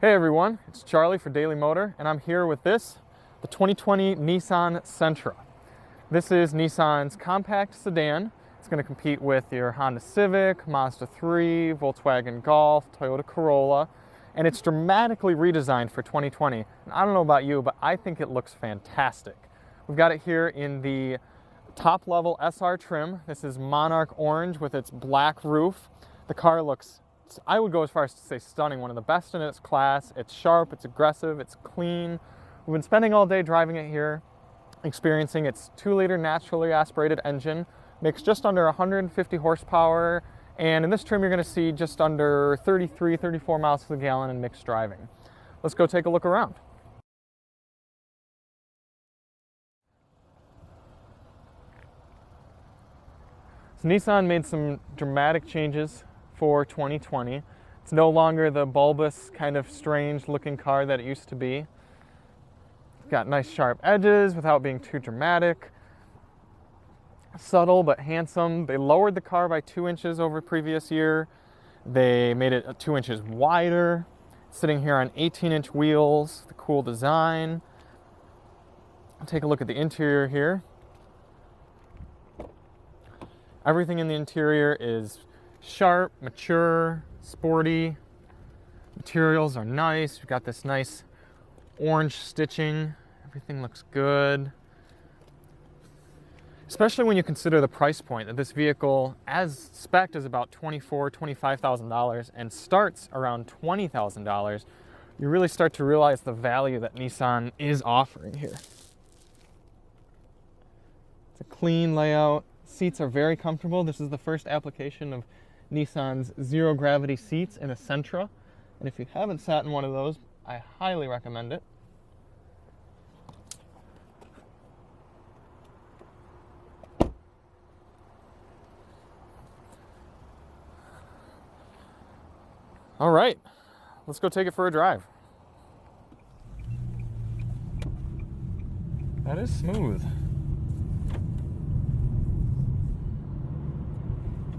Hey everyone, it's Charlie for Daily Motor, and I'm here with the 2020 Nissan Sentra. This is Nissan's compact sedan. It's going to compete with your Honda Civic, Mazda 3, Volkswagen Golf, Toyota Corolla, and it's dramatically redesigned for 2020. And I don't know about you, but I think it looks fantastic. We've got it here in the top level SR trim. This is Monarch Orange with its black roof. The car looks, I would go as far as to say stunning, one of the best in its class. It's sharp, it's aggressive, it's clean. We've been spending all day driving it here, experiencing its 2-liter naturally aspirated engine, makes just under 150 horsepower, and in this trim you're going to see just under 33, 34 miles to the gallon in mixed driving. Let's go take a look around. So Nissan made some dramatic changes for 2020. It's no longer the bulbous, kind of strange looking car that it used to be. It's got nice sharp edges without being too dramatic. Subtle but handsome. They lowered the car by 2 inches over previous year. They made it 2 inches wider. Sitting here on 18-inch wheels, the cool design. Take a look at the interior here. Everything in the interior is sharp, mature, sporty. Materials are nice. We've got this nice orange stitching. Everything looks good. Especially when you consider the price point that this vehicle, as spec'd, is about $24,000, $25,000 and starts around $20,000. You really start to realize the value that Nissan is offering here. It's a clean layout. Seats are very comfortable. This is the first application of Nissan's zero gravity seats in a Sentra. And if you haven't sat in one of those, I highly recommend it. All right, let's go take it for a drive. That is smooth.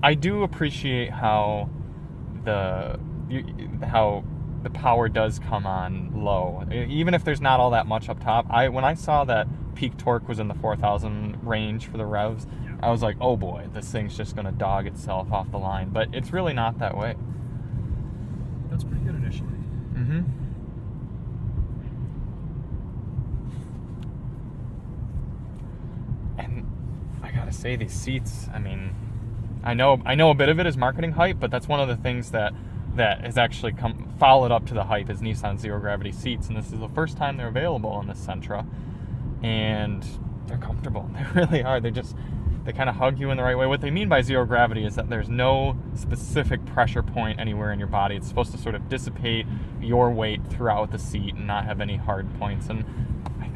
I do appreciate how the power does come on low, even if there's not all that much up top. When I saw that peak torque was in the 4,000 range for the revs, I was like, oh boy, this thing's just gonna dog itself off the line. But it's really not that way. That's pretty good initially. Mm-hmm. And I gotta say, these seats, I mean, I know a bit of it is marketing hype, but that's one of the things that has actually followed up to the hype is Nissan zero gravity seats, and this is the first time they're available in this Sentra, and they're comfortable. They really are. They kind of hug you in the right way. What they mean by zero gravity is that there's no specific pressure point anywhere in your body. It's supposed to sort of dissipate your weight throughout the seat and not have any hard points, and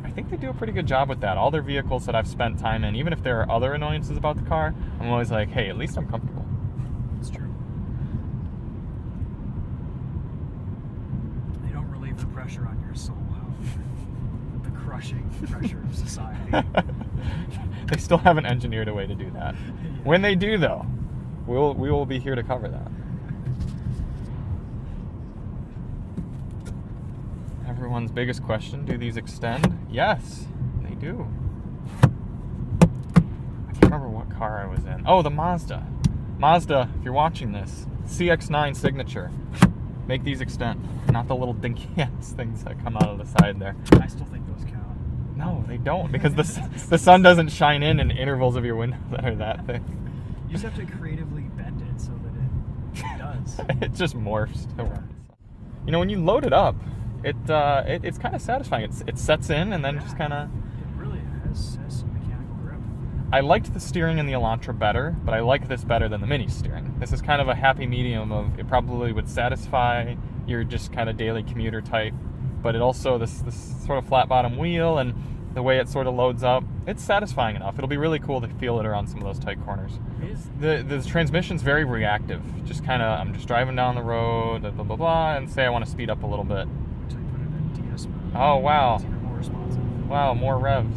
I think they do a pretty good job with that. All their vehicles that I've spent time in, even if there are other annoyances about the car, I'm always like, hey, at least I'm comfortable. It's true. They don't relieve the pressure on your soul out. The crushing pressure of society. They still haven't engineered a way to do that. Yeah. When they do, though, we will be here to cover that. Everyone's biggest question, do these extend? Yes, they do. I can't remember what car I was in. Oh, the Mazda. Mazda, if you're watching this, CX-9 signature. Make these extend. Not the little dinky ass things that come out of the side there. I still think those count. No, they don't, because the sun doesn't shine in intervals of your window that are that thick. You just have to creatively bend it so that it does. It just morphs to work. You know, when you load it up, it's kind of satisfying. It sets in and then just kind of... It really has some mechanical grip. I liked the steering in the Elantra better, but I like this better than the Mini steering. This is kind of a happy medium of, it probably would satisfy your just kind of daily commuter type, but it also, this sort of flat bottom wheel and the way it sort of loads up, it's satisfying enough. It'll be really cool to feel it around some of those tight corners. The transmission's very reactive. Just kind of, I'm just driving down the road, blah, blah, blah, and say I want to speed up a little bit. Until you put it in DS mode. Oh, wow. It's even more responsive. Wow, more revs.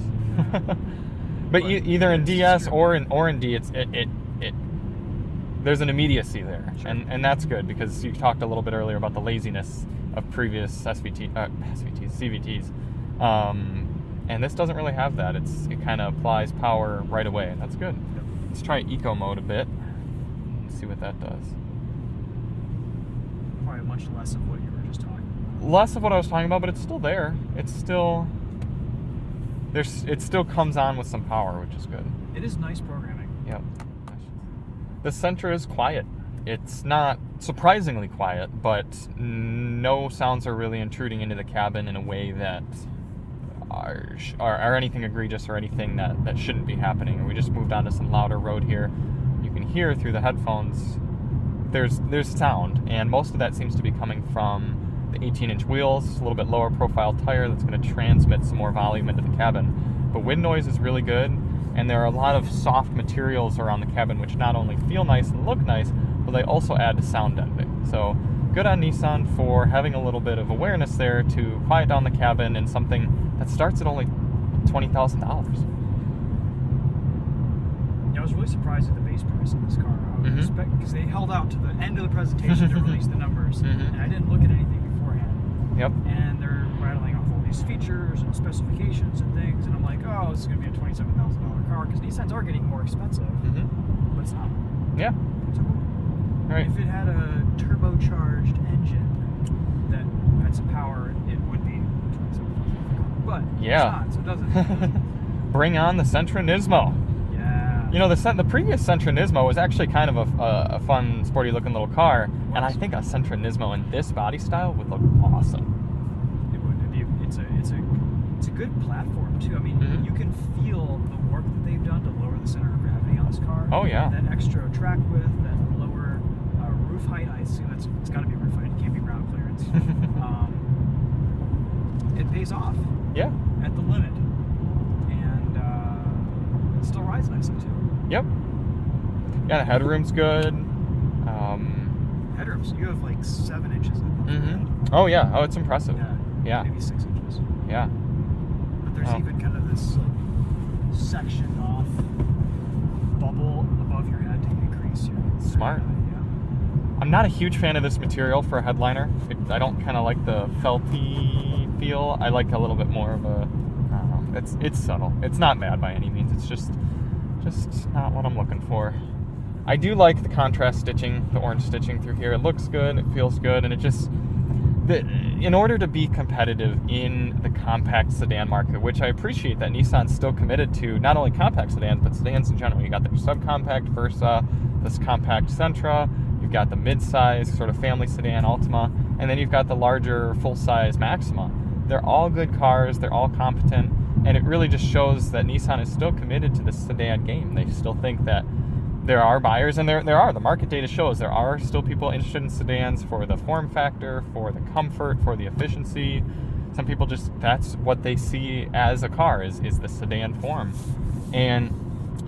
But either in DS or in D, there's an immediacy there, sure. and that's good, because you talked a little bit earlier about the laziness of previous CVTs. And this doesn't really have that. It kind of applies power right away, and that's good. Yep. Let's try eco mode a bit. Let's see what that does. Probably much less of what you were just talking about. Less of what I was talking about, but it's still there. It's still it still comes on with some power, which is good. It is nice programming. Yep. The Sentra is quiet. It's not surprisingly quiet, but no sounds are really intruding into the cabin in a way that are anything egregious or anything that shouldn't be happening. And we just moved onto some louder road here. You can hear through the headphones there's sound, and most of that seems to be coming from the 18-inch wheels, a little bit lower profile tire that's going to transmit some more volume into the cabin. But wind noise is really good, and there are a lot of soft materials around the cabin which not only feel nice and look nice, but they also add to sound deadening. So good on Nissan for having a little bit of awareness there to quiet down the cabin in something that starts at only $20,000. Yeah, I was really surprised at the base price of this car. I was expecting, because they held out to the end of the presentation to release the numbers, and I didn't look at anything beforehand. Yep. And they're rattling off all these features and specifications and things, and I'm like, oh, this is going to be a $27,000 car, because Nissans are getting more expensive, but it's not. Yeah. So, Right. if it had a turbocharged engine that had some power, it would be $27,000. But Yeah. it's not, so it doesn't. Bring on the Sentra Nismo. Yeah. You know, the previous Sentra Nismo was actually kind of a fun, sporty-looking little car, and I think a Sentra Nismo in this body style would look awesome. It would. It's a good platform too. I mean, you can feel the work that they've done to lower the center of gravity on this car. Oh yeah. That extra track width, that lower roof height. I assume it's got to be roof height. It can't be ground clearance. It pays off. Yeah. At the limit, and it still rides nicely too. Yep. Yeah, the headroom's good. Headroom, so you have like 7 inches of Oh yeah. Oh, it's impressive. Yeah. Maybe 6 inches. Yeah. But there's even kind of this like sectioned off bubble above your head to increase your Smart. I'm not a huge fan of this material for a headliner. I don't kind of like the felty feel. I like a little bit more of a. I don't know. It's subtle. It's not bad by any means. It's just not what I'm looking for. I do like the contrast stitching, the orange stitching through here. It looks good. It feels good, and it just. In order to be competitive in the compact sedan market, which I appreciate that Nissan's still committed to not only compact sedans, but sedans in general. You got their subcompact Versa, this compact Sentra, you've got the mid-size sort of family sedan Altima, and then you've got the larger full-size Maxima. They're all good cars, they're all competent, and it really just shows that Nissan is still committed to the sedan game. They still think that there are buyers, and there are. The market data shows there are still people interested in sedans for the form factor, for the comfort, for the efficiency. Some people just, that's what they see as a car, is the sedan form. And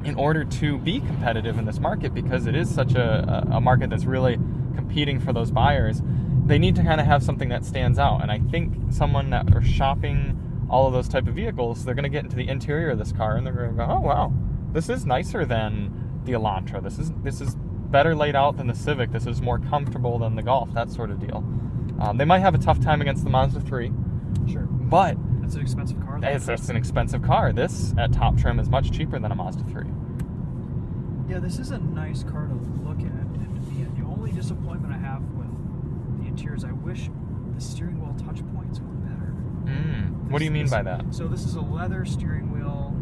in order to be competitive in this market, because it is such a market that's really competing for those buyers, they need to kind of have something that stands out. And I think someone that are shopping all of those type of vehicles, they're going to get into the interior of this car, and they're going to go, oh wow, this is nicer than the Elantra. This is better laid out than the Civic. This is more comfortable than the Golf. That sort of deal. They might have a tough time against the Mazda 3. Sure. But that's an expensive car. It's an expensive car. This at top trim is much cheaper than a Mazda 3. Yeah, this is a nice car to look at and to be in. The only disappointment I have with the interior is I wish the steering wheel touch points were better. What do you mean by that? So this is a leather steering wheel,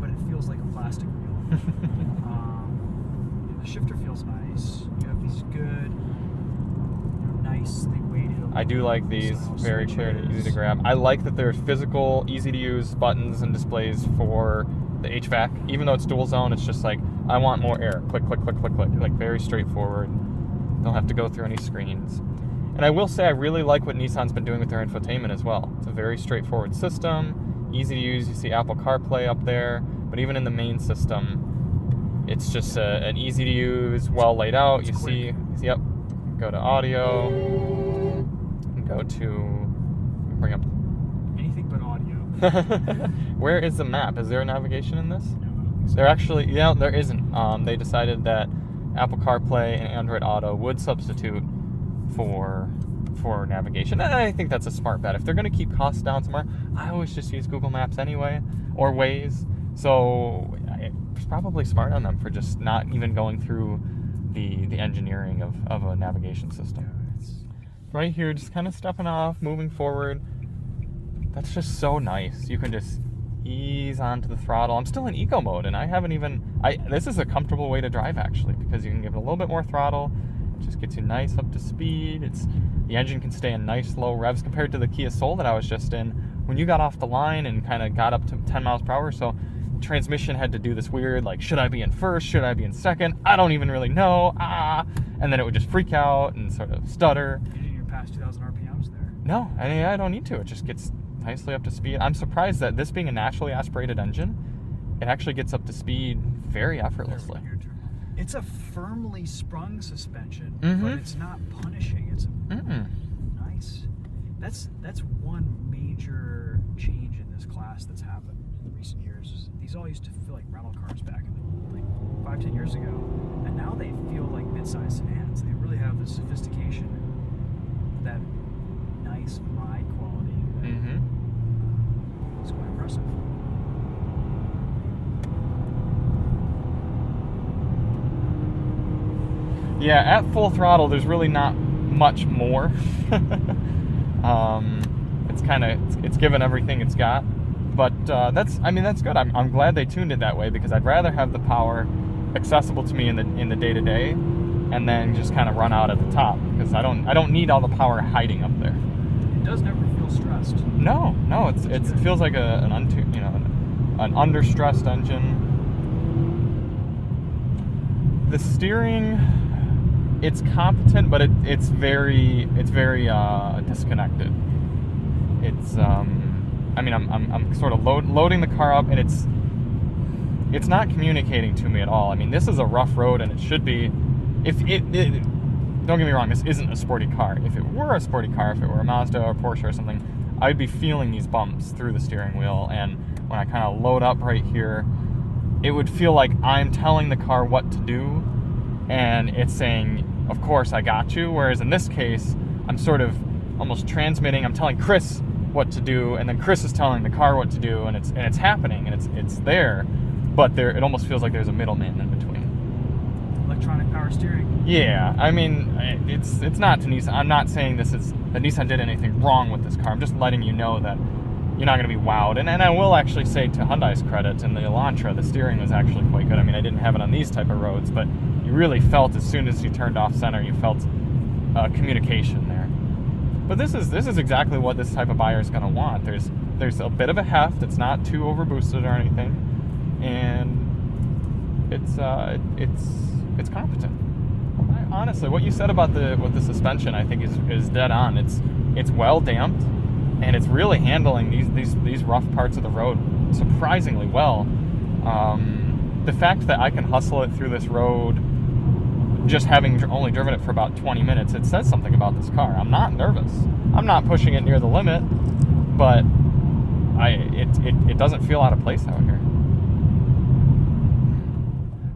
but it feels like a plastic wheel. The shifter feels nice. You have these good, nicely weighted. I do like these, very clear and easy to grab. I like that there's physical, easy to use buttons and displays for the HVAC. Even though it's dual zone, it's just like, I want more air. Click, click, click, click, click. Like very straightforward. Don't have to go through any screens. And I will say I really like what Nissan's been doing with their infotainment as well. It's a very straightforward system, easy to use. You see Apple CarPlay up there, but even in the main system, it's just an easy to use, well laid out. You see, yep. Go to audio. Go to bring up anything but audio. Where is the map? Is there a navigation in this? No, I don't think so. There actually, there isn't. They decided that Apple CarPlay and Android Auto would substitute for for navigation. And I think that's a smart bet. If they're going to keep costs down somewhere, I always just use Google Maps anyway, or Waze. So it's probably smart on them for just not even going through the engineering of a navigation system. Right here, just kind of stepping off, moving forward. That's just so nice. You can just ease onto the throttle. I'm still in eco mode, and I haven't even... this is a comfortable way to drive, actually, because you can give it a little bit more throttle. It just gets you nice up to speed. The engine can stay in nice low revs compared to the Kia Soul that I was just in. When you got off the line and kind of got up to 10 miles per hour, so transmission had to do this weird, like, should I be in first? Should I be in second? I don't even really know. And then it would just freak out and sort of stutter. You're past 2,000 RPMs there. No, I don't need to. It just gets nicely up to speed. I'm surprised that this being a naturally aspirated engine, it actually gets up to speed very effortlessly. It's a firmly sprung suspension, Mm-hmm. but it's not punishing. It's nice. That's one major change in this class that's happened in recent years. These all used to feel like rental cars back in like 5-10 years ago, and now they feel like mid-sized sedans. They really have the sophistication, that nice ride quality. It's quite impressive. Yeah, at full throttle, there's really not much more. It's given everything it's got, but that's good. I'm glad they tuned it that way, because I'd rather have the power accessible to me in the day-to-day, and then just kind of run out at the top, because I don't need all the power hiding up there. It does never feel stressed. No, it feels like an under-stressed engine. The steering, it's competent, but it's very disconnected. I'm sort of loading the car up, and it's not communicating to me at all. I mean, this is a rough road, and it should be. Don't get me wrong, this isn't a sporty car. If it were a sporty car, if it were a Mazda or a Porsche or something, I'd be feeling these bumps through the steering wheel, and when I kind of load up right here, it would feel like I'm telling the car what to do, and it's saying, of course, I got you. Whereas in this case, I'm sort of almost transmitting. I'm telling Chris what to do, and then Chris is telling the car what to do, and it's happening, and it's there, but it almost feels like there's a middleman in between. Electronic power steering. Yeah, I mean, it's not to Nissan. I'm not saying that Nissan did anything wrong with this car. I'm just letting you know that you're not going to be wowed. And I will actually say, to Hyundai's credit, in the Elantra, the steering was actually quite good. I mean, I didn't have it on these type of roads, but you really felt, as soon as you turned off center, you felt communication there. But this is exactly what this type of buyer is going to want. There's a bit of a heft. It's not too over boosted or anything, and it's competent. Honestly, what you said about the suspension, I think is dead on. It's well damped, and it's really handling these rough parts of the road surprisingly well. The fact that I can hustle it through this road, just having only driven it for about 20 minutes, it says something about this car. I'm not nervous. I'm not pushing it near the limit, but it doesn't feel out of place out here.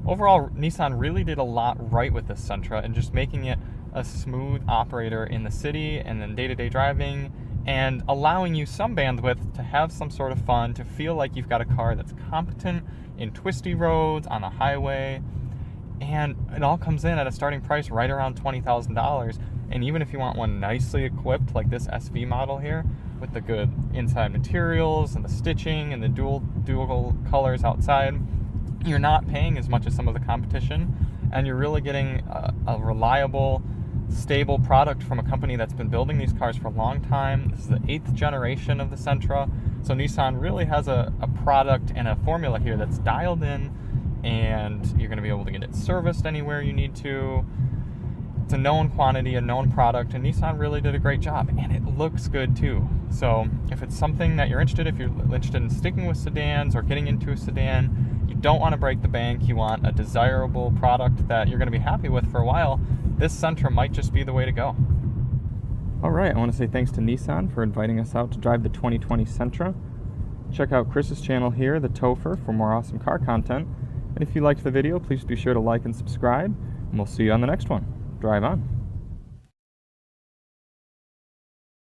Overall, Nissan really did a lot right with this Sentra, and just making it a smooth operator in the city and then day-to-day driving, and allowing you some bandwidth to have some sort of fun, to feel like you've got a car that's competent in twisty roads, on a highway, and it all comes in at a starting price right around $20,000. And even if you want one nicely equipped, like this SV model here, with the good inside materials and the stitching and the dual colors outside, you're not paying as much as some of the competition, and you're really getting a reliable, stable product from a company that's been building these cars for a long time. This is the 8th generation of the Sentra, so Nissan really has a product and a formula here that's dialed in, and you're going to be able to get it serviced anywhere you need to. It's a known quantity, a known product, and Nissan really did a great job, and it looks good too. So if it's something that you're interested in sticking with sedans or getting into a sedan, you don't want to break the bank, you want a desirable product that you're going to be happy with for a while, this Sentra might just be the way to go. All right, I want to say thanks to Nissan for inviting us out to drive the 2020 Sentra. Check out Chris's channel here, TheTopher, for more awesome car content. And if you liked the video, please be sure to like and subscribe, and we'll see you on the next one. Drive on.